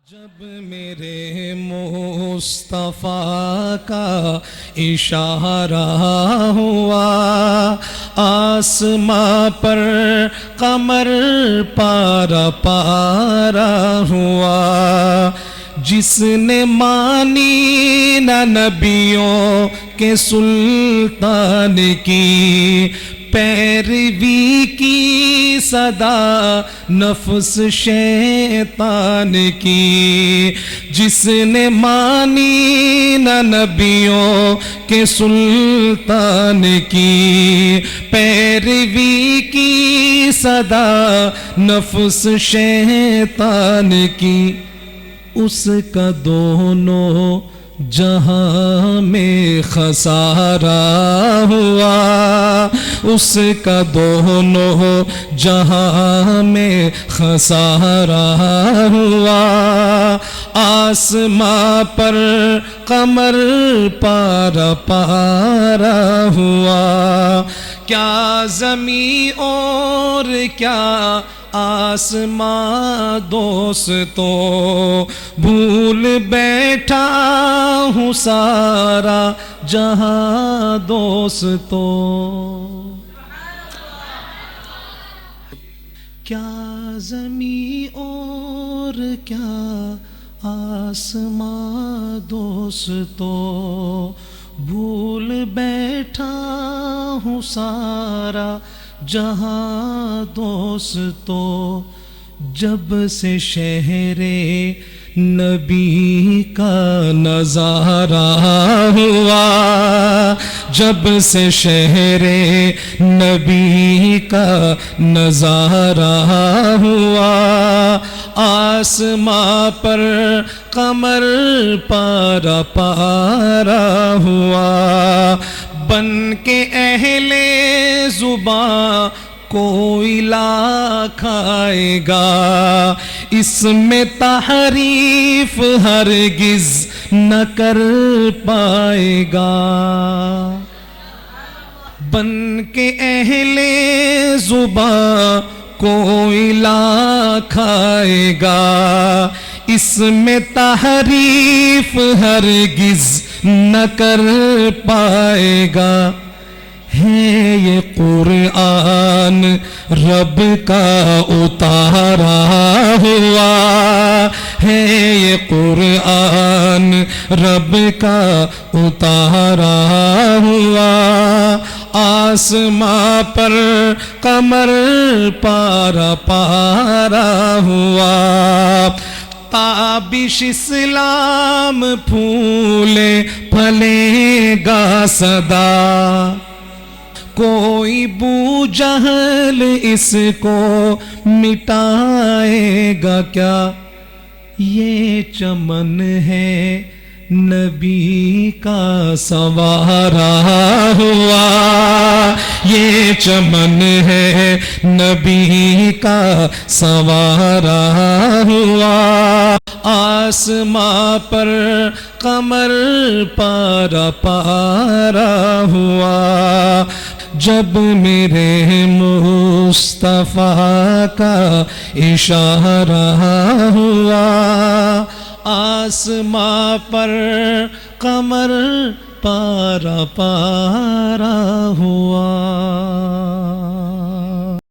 جب میرے مصطفیٰ کا اشارہ ہوا آسماں پر قمر پارا پارا ہوا، جس نے مانی نہ نبیوں کے سلطان کی پیروی کی صدا نفس شیطان کی، جس نے مانی نہ نبیوں کے سلطان کی پیروی کی صدا نفس شیطان کی، اس کا دونوں جہاں میں خسارہ ہوا، اس کا دونوں جہاں میں خسارہ ہوا، آسماں پر قمر پارا پارا ہوا، کیا زمین اور کیا آسماں دوستوں بھول بیٹھا ہوں سارا جہاں دوستوں، کیا زمین اور کیا آسماں دوستوں بھول بیٹھا ہوں سارا جہاں دوستوں، جب سے شہر نبی کا نظارہ ہوا، جب سے شہر نبی کا نظارہ ہوا، آسماں پر قمر پارا پارا ہوا، بن کے اہل زباں کوئلہ کھائے گا، اس میں تحریف ہرگز نہ کر پائے گا، بن کے اہل زباں کوئلہ کھائے گا، اس میں تحریف ہرگز نہ کر پائے گا، ہے یہ قرآن رب کا اتارا ہوا، ہے یہ قرآن رب کا اتارا ہوا، آسماں پر قمر پارا پارا ہوا، تابش اسلام پھولے پھلے گا صدا، کوئی بو جہل اس کو مٹائے گا کیا، یہ چمن ہے نبی کا سنوارا ہوا، یہ چمن ہے نبی کا سنوارا ہوا، آسماں پر قمر پارا پارا ہوا، جب میرے مصطفیٰ کا اشارہ ہوا آسماں پر قمر پارا پارا ہوا۔